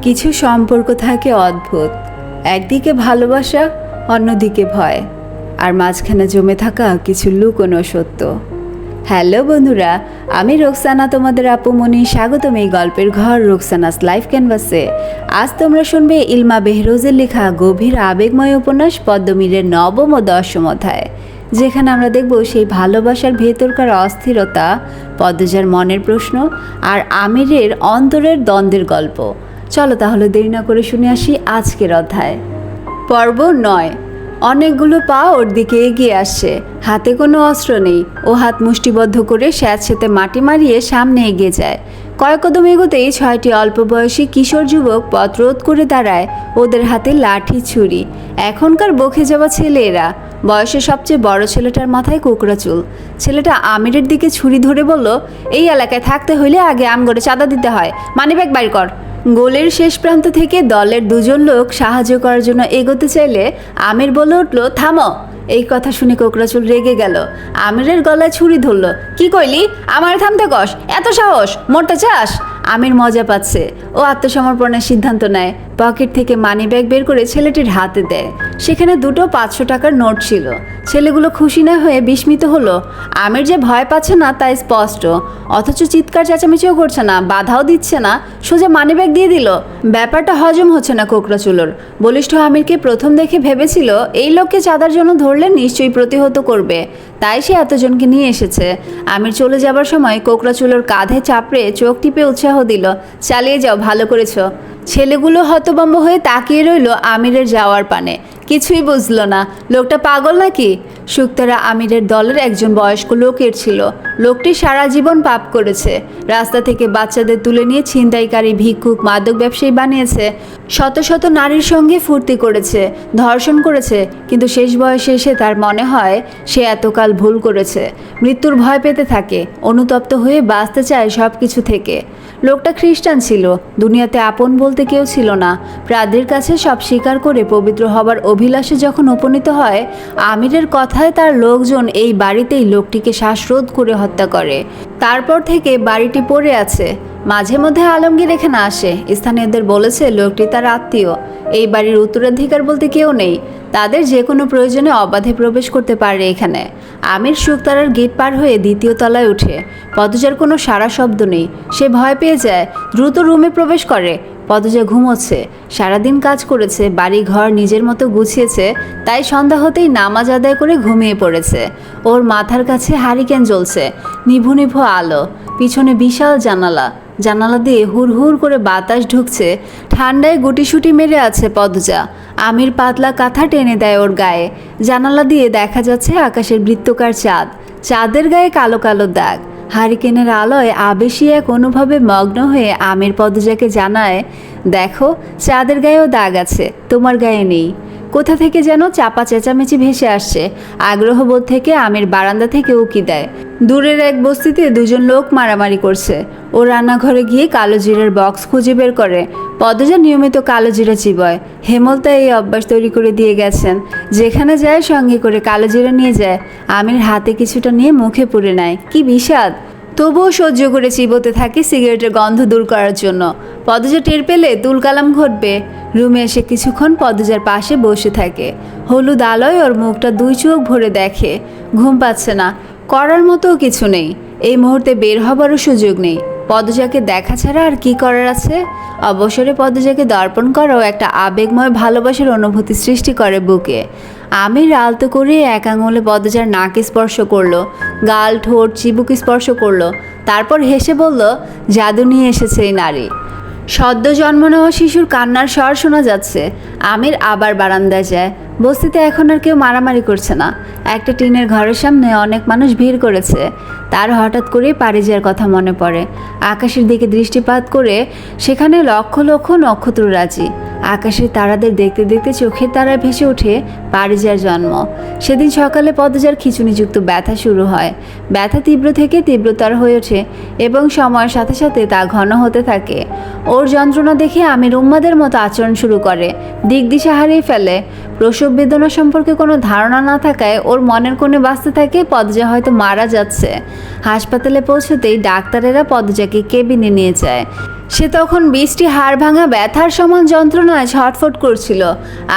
কিছু সম্পর্ক থাকে অদ্ভুত, একদিকে ভালোবাসা, অন্যদিকে ভয়, আর মাঝখানে জমে থাকা কিছু লুকোনো সত্য। হ্যালো বন্ধুরা, আমি রোকসানা, তোমাদের আপুমনি। স্বাগতম এই গল্পের ঘর রোকসানাস লাইফ ক্যানভাসে। আজ তোমরা শুনবে ইলমা বেহরোজের লেখা গভীর আবেগময় উপন্যাস পদ্মমীরের নবম ও দশম অধ্যায়, যেখানে আমরা দেখব সেই ভালোবাসার ভেতরকার অস্থিরতা, পদ্মজার মনের প্রশ্ন আর আমিরের অন্তরের দ্বন্দ্বের গল্প। চলো তাহলে দেরি না করে শুনে আসি আজকের অধ্যায়। পর্ব 9। অনেকগুলো পা ওর দিকে এগিয়ে আসছে, হাতে কোনো অস্ত্র নেই। ও হাত মুষ্টিবদ্ধ করে স্যাঁতসেঁতে মাটি মারিয়ে সামনে এগিয়ে যায়। কয়েক কদম এগোতেই 6টি অল্প বয়সী কিশোর যুবক পথ রোধ করে দাঁড়ায়, ওদের হাতে লাঠি ছুরি। এখনকার বকে যাওয়া ছেলে এরা। বয়সে সবচেয়ে বড় ছেলেটার মাথায় কোকড়া চুল। ছেলেটা আমিরের দিকে ছুরি ধরে বলল, এই এলাকায় থাকতে হইলে আগে আমগরে চাঁদা দিতে হয়, মানিব্যাগ বাইর কর। গোলের শেষ প্রান্ত থেকে দলের দুজন লোক সাহায্য করার জন্য এগোতে চাইলে আমির বলে উঠল, থামো। এই কথা শুনে কোকড়াচুল রেগে গেল, আমিরের গলায় ছুরি ধরল। কি কইলি? আমার থামতে কস? এত সাহস? মরতে চাস? আমির মজা পাচ্ছে। ও আত্মসমর্পণের সিদ্ধান্ত নেয়। পকেট থেকে মানিব্যাগ বের করে ছেলেটির হাতে দেয়। সেখানে দুটো 500 টাকার নোট ছিল। ছেলেগুলো খুশি না হয়ে বিস্মিত হলো। আমির যে ভয় পাচ্ছে না তা স্পষ্ট, অথচ চিৎকার চেঁচামেচিও করছে না, বাধাও দিচ্ছে না, সোজা মানিব্যাগ দিয়ে দিল। ব্যাপারটা হজম হচ্ছে না কোকড়াচুলোর। বলিষ্ঠ আমিরকে প্রথম দেখে ভেবেছিল এই লোককে চাঁদার জন্য ধরলে নিশ্চয়ই প্রতিহত করবে, তাই সে এতজনকে নিয়ে এসেছে। আমির চলে যাবার সময় কোকড়াচুলোর কাঁধে চাপড়ে চোখ টিপে উৎসাহ দিল, চালিয়ে যাও, ভালো করেছো। ছেলেগুলো হতভম্ব হয়ে তাকিয়ে রইল আমিরের যাওয়ার পানে। কিছুই বুঝলো না, লোকটা পাগল নাকি? শুক্তারা আমিরের দলের একজন বয়স্ক লোকের ছিল। লোকটি সারা জীবন পাপ করেছে। রাস্তা থেকে বাচ্চাদের তুলে নিয়ে ছিনতাইকারী, ভিক্ষুক, মাদক ব্যবসায়ী বানিয়েছে। শত শত নারীর সঙ্গে ফুর্তি করেছে, ধর্ষণ করেছে, কিন্তু শেষ বয়সে এসে তার মনে হয় সে এতকাল ভুল করেছে। মৃত্যুর ভয় পেতে থাকে, অনুতপ্ত হয়ে বাঁচতে চায় সব কিছু থেকে। লোকটা খ্রিস্টান ছিল, দুনিয়াতে আপন বলতে কেউ ছিল না। প্রাদের কাছে সব স্বীকার করে পবিত্র হবার অভিলাষে যখন উপনীত হয়, আমিরের কথায় তার লোকজন এই বাড়িতেই লোকটিকে শ্বাসরোধ করে হত্যা করে। তারপর থেকে বাড়িটি পড়ে আছে। মাঝে মধ্যে আলমগীর এখানে আসে। স্থানীয়দের বলেছে লোকটি তার আত্মীয়। এই বাড়ির উত্তরাধিকার বলতে কেউ নেই, তাদের যে কোনো প্রয়োজনে অবাধে প্রবেশ করতে পারে এখানে। আমির শুকতারার গেট পার হয়ে দ্বিতীয় তলায় ওঠে। পদজার কোনো সারা শব্দ নেই। সে ভয় পেয়ে যায়, দ্রুত রুমে প্রবেশ করে। পদজা ঘুমোচ্ছে, সারাদিন কাজ করেছে, বাড়ি ঘর নিজের মতো গুছিয়েছে, তাই সন্ধ্যা হতেই নামাজ আদায় করে ঘুমিয়ে পড়েছে। ওর মাথার কাছে হারিকেন জ্বলছে, নিভু নিভু আলো, পিছনে বিশাল জানালা। জানালা দিয়ে হুড় হুড় করে বাতাস ঢুকছে। ঠান্ডায় গুটিসুটি মেরে আছে পদজা। আমির পাতলা কাঁথা টেনে দেয় ওর গায়ে। জানালা দিয়ে দেখা যাচ্ছে আকাশের বৃত্তকার চাঁদ, চাঁদের গায়ে কালো কালো দাগ। হারিকেনের আলোয় আবেশী এক অনুভবে মগ্ন হয়ে আমির পদজাকে জানায়, দেখো, চাঁদের গায়েও দাগ আছে, তোমার গায়ে নেই। কোথা থেকে যেন চাপা চেঁচামেচি ভেসে আসছে। আগ্রহবোধ থেকে আমির বারান্দা থেকে উকি দেয়। দূরের এক বস্তিতে দুজন লোক মারামারি করছে। ও রান্নাঘরে গিয়ে কালো জিরার বক্স খুঁজে বের করে। পদজা নিয়মিত কালো জিরা চিবায়। হেমলতা এই অভ্যাস তৈরি করে দিয়ে গেছেন, যেখানে যায় সঙ্গে করে কালো জিরা নিয়ে যায়। আমির হাতে কিছুটা নিয়ে মুখে পুরে নেয়। কি বিষাদ! তবুও সহ্য করে চিবোতে থাকে সিগারেটের গন্ধ দূর করার জন্য। পদজা টের পেলে তুলকালাম ঘটবে। রুমে এসে কিছুক্ষণ পদজার পাশে বসে থাকে। হলুদ আলোয় ওর মুখটা 2 চোখ ভরে দেখে। ঘুম পাচ্ছে না, করার মতো কিছু নেই। এই মুহূর্তে বের হবারও সুযোগ নেই। পদজাকে দেখা ছাড়া আর কি করার আছে? অবসরে পদজাকে দর্পণ করাও একটা আবেগময় ভালোবাসার অনুভূতি সৃষ্টি করে বুকে। আমির আলতো করে এক আঙুলে পদজার নাকে স্পর্শ করলো, গাল, ঠোঁট, চিবুক স্পর্শ করলো। তারপর হেসে বলল, জাদু নিয়ে এসেছে এই নারী। সদ্য জন্ম নেওয়া শিশুর কান্নার স্বর শোনা যাচ্ছে। আমির আবার বারান্দায় যায়। বস্তিতে এখন আর কেউ মারামারি করছে না। একটা টিনের ঘরের সামনে অনেক মানুষ ভিড় করেছে। তার হঠাৎ করেই পারিজার কথা মনে পড়ে। আকাশের দিকে দৃষ্টিপাত করে সেখানে লক্ষ লক্ষ নক্ষত্ররাজি। আকাশের তারাদের দেখতে দেখতে চোখের তারায় ভেসে ওঠে পারিজার জন্ম। সেদিন সকালে পদজার খিঁচুনিযুক্ত ব্যথা শুরু হয়। ব্যথা তীব্র থেকে তীব্রতর হয়ে ওঠে এবং সময়ের সাথে সাথে তা ঘন হতে থাকে। ওর যন্ত্রণা দেখে আমির উম্মাদের মতো আচরণ শুরু করে, দিক দিশা হারিয়ে ফেলে। প্রসব বেদনা সম্পর্কে কোনো ধারণা না থাকায় ওর মনের কোণে বাঁচতে থাকে পদজা হয়তো মারা যাচ্ছে। হাসপাতালে পৌঁছতেই ডাক্তারেরা পদজাকে কেবিনে নিয়ে যায়। সে তখন 20টি হাড় ভাঙা ব্যথার সমান যন্ত্রণায় ছটফট করছিল।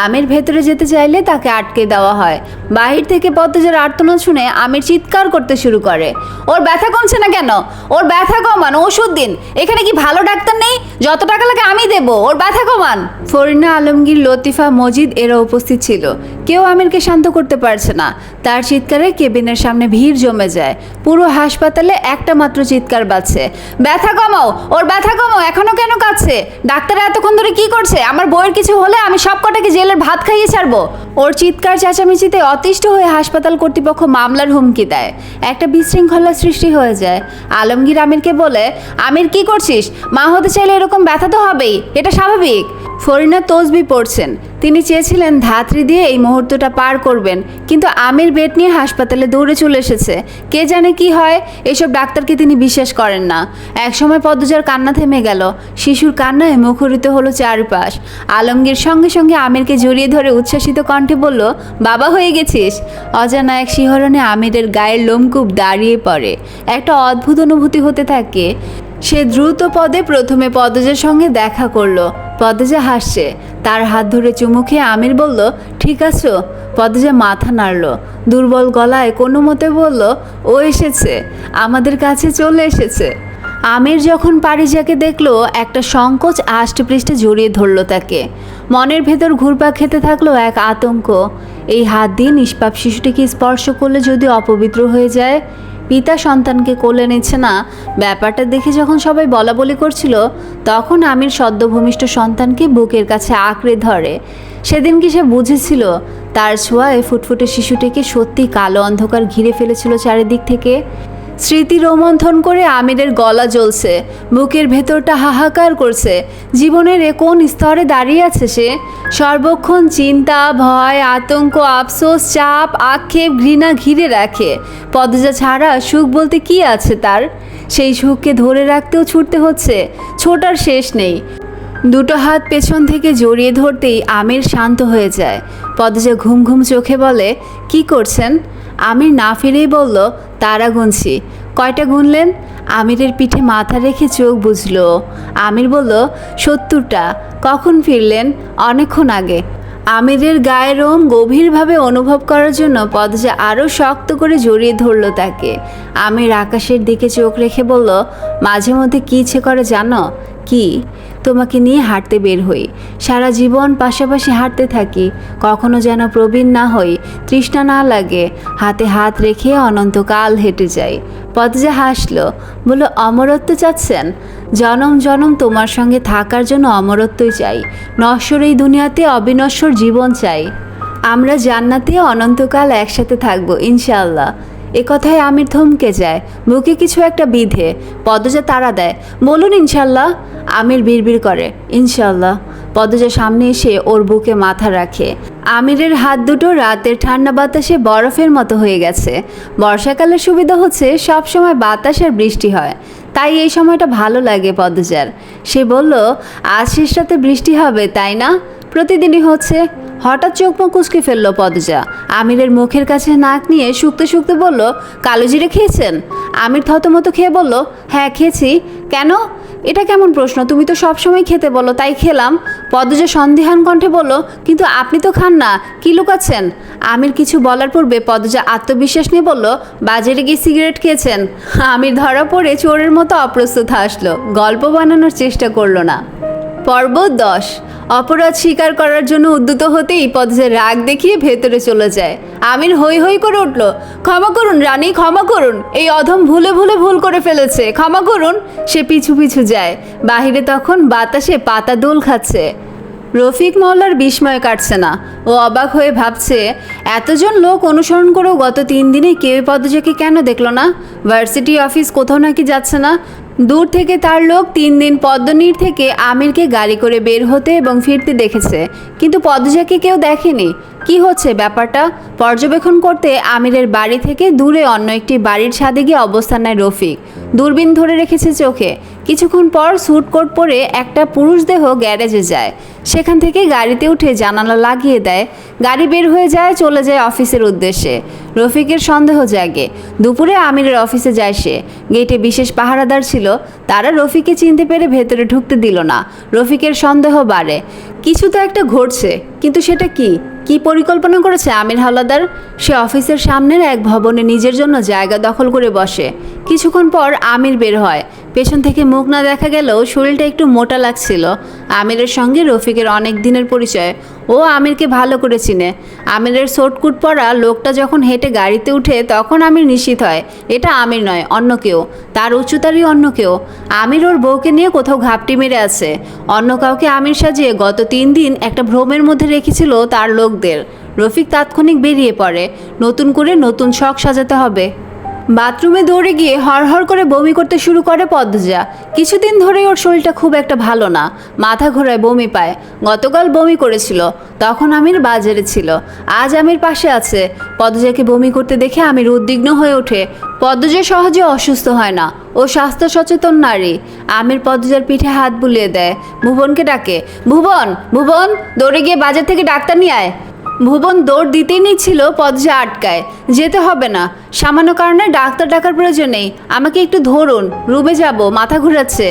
আমির ভেতরে যেতে চাইলে তাকে আটকে দেওয়া হয়। বাহির থেকে পদ্মজার আর্তনাদ শুনে আমির চিৎকার করতে শুরু করে, ওর ব্যথা কমছে না কেন? ওর ব্যথা কমান, ওষুধ দিন। এখানে কি ভালো ডাক্তার নেই? যত টাকা লাগে আমি দেব, ওর ব্যথা কমান। ফরিনা, আলমগীর, লতিফা, মজিদ এরা উপস্থিত ছিল। কেউ আমিরকে শান্ত করতে পারছে না। তার চিৎকারে কেবিনের সামনে ভিড় জমে যায়। পুরো হাসপাতালে একটা মাত্র চিৎকার বাজছে, ব্যথা কমাও, ওর ব্যথা কমাও, এখনো কেন কাঁদছে? ডাক্তাররা এতক্ষণ ধরে কি করছে? আমার বউয়ের কিছু হলে আমি সব কটাকে জেলের ভাত খাইয়ে ছাড়বো। ওর চিৎকার চেঁচামেচিতে অতিষ্ঠ হয়ে হাসপাতাল কর্তৃপক্ষ মামলার হুমকি দেয়। একটা বিশৃঙ্খলা সৃষ্টি হয়ে যায়। আলমগীর আমিরকে বলে, আমির কি করছিস? মা হতে চাইলে এরকম ব্যথা তো হবেই, এটা স্বাভাবিক। ফরিনা তসবি পড়ছেন। তিনি চেয়েছিলেন ধাত্রী দিয়ে এই মুহূর্তটা পার করবেন, কিন্তু আমির বেড নিয়ে হাসপাতালে দৌড়ে চলে এসেছে। কে জানে কি হয়, এসব ডাক্তারকে তিনি বিশ্বাস করেন না। একসময় পদ্মজার কান্না থেমে গেল। শিশুর কান্নায় মুখরিত হলো চারপাশ। আলমগীর সঙ্গে সঙ্গে আমিরকে জড়িয়ে ধরে উচ্ছ্বাসিত কণ্ঠে বলল, বাবা হয়ে গেছিস। অজানা এক শিহরণে আমিরের গায়ের লোমকূপ দাঁড়িয়ে পড়ে। একটা অদ্ভুত অনুভূতি হতে থাকে। সে দ্রুত পদে প্রথমে পদ্মজার সঙ্গে দেখা করলো। পদ্মজা হাসছে। তার হাত ধরে চুমু খেয়ে আমির বলল, ঠিক আছো? পদ্মজা মাথা নাড়ল। দুর্বল গলায় কোনো মতে বলল, ও এসেছে, আমাদের কাছে চলে এসেছে। আমির যখন পারিজাকে দেখলো, একটা সংকোচ আষ্টপৃষ্ঠে জড়িয়ে ধরলো তাকে। মনের ভেতর ঘুরপাক খেতে থাকলো এক আতঙ্ক। এই হাত দিয়ে নিষ্পাপ শিশুটিকে স্পর্শ করলে যদি অপবিত্র হয়ে যায়। পিতা সন্তানকে কোলে নিচ্ছে না, ব্যাপারটা দেখে যখন সবাই বলাবলি করছিল, তখন আমির সদ্যভূমিষ্ঠ সন্তানকে বুকের কাছে আঁকড়ে ধরে। সেদিন কি সে বুঝেছিল তার ছোঁয়ায় ফুটফুটে শিশুটিকে সত্যি কালো অন্ধকার ঘিরে ফেলেছিল চারিদিক থেকে? স্মৃতি রোমন্থন করে আমিরের গলা জ্বলছে, বুকের ভেতরটা হাহাকার করছে। জীবনের কোন স্তরে দাঁড়িয়ে আছে সে? সর্বক্ষণ চিন্তা, ভয়, আতঙ্ক, আফসোস, চাপ, আক্ষেপ, ঘৃণা ঘিরে রাখে। পদ্মজা ছাড়া সুখ বলতে কি আছে তার? সেই সুখকে ধরে রাখতেও ছুটতে হচ্ছে, ছোটার শেষ নেই। দুটো হাত পেছন থেকে জড়িয়ে ধরতেই আমির শান্ত হয়ে যায়। পদ্মজা ঘুম ঘুম চোখে বলে, কি করছেন? আমির না ফিরেই বলল, তারা গুনছি। কয়টা গুনলেন? আমিরের পিঠে মাথা রেখে চোখ বুঝলো। আমির বলল, 70টা। কখন ফিরলেন? অনেকক্ষণ আগে। আমিরের গায়ের রোম গভীরভাবে অনুভব করার জন্য পদ্মজা আরও শক্ত করে জড়িয়ে ধরল তাকে। আমির আকাশের দিকে চোখ রেখে বলল, মাঝে মধ্যে কী ইচ্ছে করে জানো? কি? তোমাকে নিয়ে হাঁটতে বের হই, সারা জীবন পাশাপাশি হাঁটতে থাকি, কখনো যেন প্রবীণ না হই, তৃষ্ণা না লাগে, হাতে হাত রেখে অনন্তকাল হেঁটে যাই। পদ্মজা হাসলো, বলল, অমরত্ব চাচ্ছেন? জনম জনম তোমার সঙ্গে থাকার জন্য অমরত্বই চাই। নশ্বর এই দুনিয়াতে অবিনশ্বর জীবন চাই। আমরা জান্নাতে অনন্তকাল একসাথে থাকবো ইনশাআল্লাহ। এ কথায় আমির থমকে যায়, বুকে কিছু একটা বিধে। পদ্মজা তাড়া দেয়, বলুন ইনশাল্লাহ। আমির বিড়বিড় করে, ইনশাল্লাহ। পদ্মজা সামনে এসে ওর বুকে মাথা রাখে। আমিরের হাত দুটো রাতের ঠান্ডা বাতাসে বরফের মতো হয়ে গেছে। বর্ষাকালের সুবিধা হচ্ছে সব সময় বাতাস আর বৃষ্টি হয়, তাই এই সময়টা ভালো লাগে পদ্মজার। সে বলল, আজ শেষ রাতে বৃষ্টি হবে তাই না? প্রতিদিনই হচ্ছে। হঠাৎ চোখ মুখ কুঁচকে ফেলল পদ্মজা। আমিরের মুখের কাছে নাক নিয়ে শুকতে শুকতে বলল, কালো জিরে খেয়েছেন? আমির থতমত খেয়ে বলল, হ্যাঁ খেয়েছি। কেন? এটা কেমন প্রশ্ন? তুমি তো সবসময় খেতে বলো, তাই খেলাম। পদ্মজা সন্দিহান কণ্ঠে বলল, কিন্তু আপনি তো খান না, কি লুকাচ্ছেন? আমির কিছু বলার পূর্বে পদ্মজা আত্মবিশ্বাস নিয়ে বলল, বাজারে গিয়ে সিগারেট খেয়েছেন। আমির ধরা পড়ে চোরের মতো অপ্রস্তুত হাসলো, গল্প বানানোর চেষ্টা করলো না। পর্ব 10। অপরাধ স্বীকার করার জন্য উদ্যত হতেই পদ্মজার রাগ দেখিয়ে ভেতরে চলে যায়। আমির হই হই করে উঠল, ক্ষমা করুন রানী, ক্ষমা করুন, এই অধম ভুলে ভুলে ভুল করে ফেলেছে, ক্ষমা করুন। সে পিছু পিছু যায়। বাহিরে তখন বাতাসে পাতা দোল খাচ্ছে। রফিক মহল্লার বিস্ময় কাটছে না। ও অবাক হয়ে ভাবছে, এতজন লোক অনুসরণ করেও গত 3 দিনে কেউ পদ্মজাকে কেন দেখলো না? ভার্সিটি অফিস কোথাও নাকি যাচ্ছে না। দূর থেকে তার লোক 3 দিন পদ্মনীর থেকে আমিরকে গাড়ি করে বের হতে এবং ফিরতে দেখেছে, কিন্তু পদ্মজাকে কেউ দেখেনি। কি হচ্ছে ব্যাপারটা পর্যবেক্ষণ করতে আমিরের বাড়ি থেকে দূরে অন্য একটি বাড়ির ছাদে গিয়ে অবস্থান নেয় রফিক। দূরবীন ধরে রেখেছে চোখে। কিছুক্ষণ পর স্যুট কোট পরে একটা পুরুষ দেহ গ্যারেজে যায়। সেখান থেকে গাড়িতে উঠে জানালা লাগিয়ে দেয়। গাড়ি বের হয়ে যায়, চলে যায় অফিসের উদ্দেশ্যে। রফিকের সন্দেহ জাগে। দুপুরে আমিরের অফিসে যায় সে। গেটে বিশেষ পাহারাদার ছিল, তারা রফিককে চিনতে পেরে ভেতরে ঢুকতে দিল না। রফিকের সন্দেহ বাড়ে, কিছু তো একটা ঘটছে, কিন্তু সেটা কি পরিকল্পনা করেছে আমির হাওলাদার? সে অফিসের সামনের এক ভবনে নিজের জন্য জায়গা দখল করে বসে। কিছুক্ষণ পর আমির বের হয়। পেছন থেকে মুখ না দেখা গেলেও শরীরটা একটু মোটা লাগছিল। আমিরের সঙ্গে রফিকের অনেক দিনের পরিচয়। ও আমিরকে ভালো করে চিনে। আমিরের সোটকুট পরা লোকটা যখন হেঁটে গাড়িতে উঠে তখন আমির নিশ্চিত হয় এটা আমির নয়, অন্য কেউ, তার উচ্চতারই অন্য কেউ। আমির ওর বউকে নিয়ে কোথাও ঘাপটি মেরে আছে। অন্য কাউকে আমির সাজিয়ে গত 3 দিন একটা ভ্রমের মধ্যে রেখেছিল তার লোকদের। রফিক তাৎক্ষণিক বেরিয়ে পড়ে। নতুন করে নতুন শখ সাজাতে হবে। বাথরুমে দৌড়ে গিয়ে হড়হড় করে বমি করতে শুরু করে পদ্মজা। কিছুদিন ধরেই ওর শরীরটা খুব একটা ভালো না, মাথা ঘোরায়, বমি পায়। গতকাল বমি করেছিল, তখন আমির বাজারে ছিল। আজ আমির পাশে আছে। পদ্মজাকে বমি করতে দেখে আমির উদ্বিগ্ন হয়ে ওঠে। পদ্মজা সহজে অসুস্থ হয় না, ও স্বাস্থ্য সচেতন নারী। আমির পদ্মজার পিঠে হাত বুলিয়ে দেয়। ভুবনকে ডাকে, ভুবন, ভুবন, দৌড়ে গিয়ে বাজার থেকে ডাক্তার নিয়ে আয়। ভুবন দৌড় দিতেই নিচ্ছিল, পদ্মজা আটকায়। যেতে হবে না, সামান্য কারণে ডাক্তার ডাকার প্রয়োজন নেই, আমাকে একটু ধরুন, রুমে যাব, মাথা ঘুরাচ্ছে।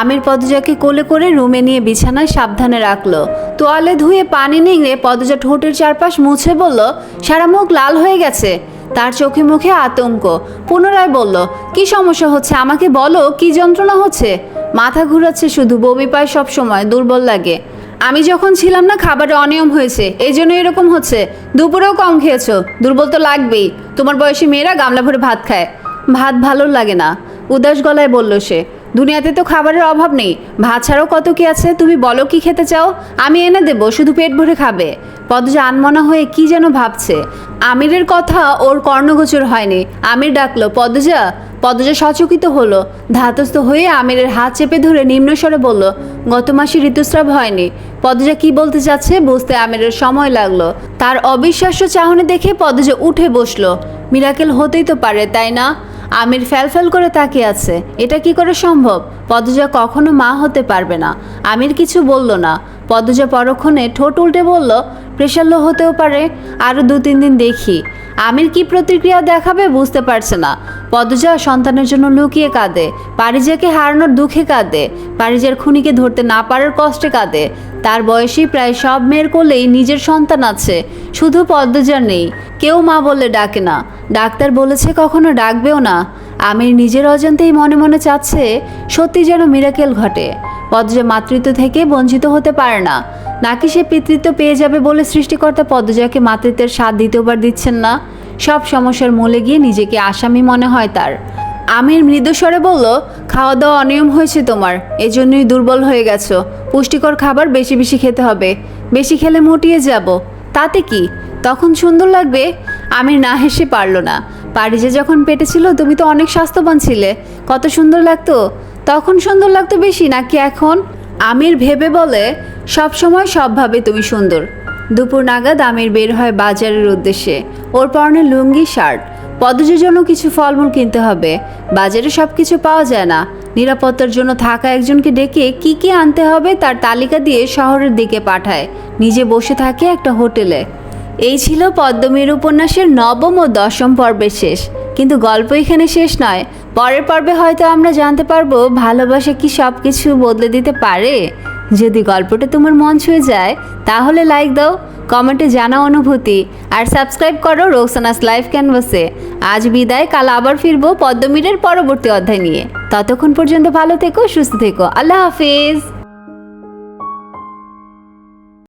আমির পদ্মজাকে কোলে করে রুমে নিয়ে বিছানায় সাবধানে রাখলো। তোয়ালে ধুয়ে পানি নিংড়ে পদ্মজা ঠোঁটের চারপাশ মুছে বলল, সারা মুখ লাল হয়ে গেছে। তার চোখে মুখে আতঙ্ক। পুনরায় বলল, কি সমস্যা হচ্ছে আমাকে বলো, কি যন্ত্রণা হচ্ছে? মাথা ঘুরাচ্ছে শুধু, বমি পায় সব সময়, দুর্বল লাগে। আমি যখন ছিলাম না খাবারে অনিয়ম হয়েছে, এই জন্য এরকম হচ্ছে। দুপুরেও কম খেয়েছো, দুর্বল তো লাগবেই। তোমার বয়সী মেয়েরা গামলা ভরে ভাত খায়। ভাত ভালো লাগে না, উদাস গলায় বলল সে। দুনিয়াতে তো খাবারের অভাব নেই, ভাত ছাড়াও কত কি আছে। তুমি বলো কি খেতে চাও, আমি এনে দেবো, শুধু পেট ভরে খাবে। পদ্মজা আনমনা হয়ে কি যেন ভাবছে। আমিরের কথা ওর কর্ণগোচর হয়নি। আমির ডাকলো, পদ্মজা। পদ্মজা সচকিত হলো। ধাতস্থ হয়ে আমিরের হাত চেপে ধরে নিম্নস্বরে বলল, গত মাসে ঋতুস্রাব হয়নি। পদ্মজা কি বলতে চাচ্ছে বুঝতে আমিরের সময় লাগলো। তার অবিশ্বাস্য চাহনি দেখে পদ্মজা উঠে বসলো। মিরাকেল হতেই তো পারে, তাই না? আমির ফ্যালফ্যাল করে তাকিয়ে আছে। এটা কি করে সম্ভব? পদ্মজা কখনো মা হতে পারবে না। আমির কিছু বলল না। পদ্মজা পরক্ষণে ঠোঁট উল্টে বলল, প্রেশার লো হতেও পারে, আরও 2-3 দিন দেখি। আমির কি প্রতিক্রিয়া দেখাবে বুঝতে পারছে না। পদ্মজা সন্তানের জন্য লুকিয়ে কাঁদে, পারিজাকে হারানোর দুঃখে কাঁদে, পারিজার খুনিকে ধরতে না পারার কষ্টে কাঁদে। তার বয়সী প্রায় সব মেয়ের কোলেই নিজের সন্তান আছে, শুধু পদ্মজার নেই। কেউ মা বলে ডাকে না, ডাক্তার বলেছে কখনো ডাকবেও না। আমির নিজের অজান্তেই মনে মনে চাচ্ছে সত্যি যেন মিরাকেল ঘটে। পদ্মজা মাতৃত্ব থেকে বঞ্চিত হতে পারে না, নাকি সে পিতৃত্ব পেয়ে যাবে বলে সৃষ্টিকর্তা পদ্মজাকে মাতৃত্বের স্বাদ দ্বিতীয়বার দিচ্ছেন না? সব সমস্যার মূলে গিয়ে নিজেকে আসামি মনে হয় তার। আমির মৃদুস্বরে বলল, খাওয়া দাওয়া অনিয়ম হয়েছে তোমার, এজন্যই দুর্বল হয়ে গেছো। পুষ্টিকর খাবার বেশি বেশি খেতে হবে, বেশি খেলে মুটিয়ে যাব। তাতে কি, তখন সুন্দর লাগবে। আমির না হেসে পারল না। পারিজা যখন পেটে ছিল তুমি তো অনেক স্বাস্থ্যবান ছিলে, কত সুন্দর লাগতো। তখন সুন্দর লাগতো বেশি নাকি এখন? আমির ভেবে বলে, সব সময় সবভাবে তুমি সুন্দর। দুপুর নাগাদ আমির বের হয় বাজারের উদ্দেশ্যে। ওর পরনে লুঙ্গি, শার্ট। পদ্মজার জন্য কিছু ফলমূল কিনতে হবে। বাজারে সব কিছু পাওয়া যায় না। নিরাপত্তার জন্য থাকা একজনকে ডেকে কি কি আনতে হবে তার তালিকা দিয়ে শহরের দিকে পাঠায়। নিজে বসে থাকে একটা হোটেলে। এই ছিল পদ্মমীর উপন্যাসের 9ম ও 10ম পর্বের শেষ। কিন্তু গল্প এখানে শেষ নয়। পরের পর্বে হয়তো আমরা জানতে পারবো ভালোবাসা কি সব কিছু বদলে দিতে পারে। যদি গল্পটা তোমার মন ছুঁয়ে যায় তাহলে লাইক দাও, কমেন্টে জানাও অনুভূতি, আর সাবস্ক্রাইব করো রোকসানাস লাইফ ক্যানভাসে। আজ বিদায়, কাল আবার ফিরবো পদ্মমীরের পরবর্তী অধ্যায় নিয়ে। ততক্ষণ পর্যন্ত ভালো থেকো, সুস্থ থেকো। আল্লাহ হাফিজ।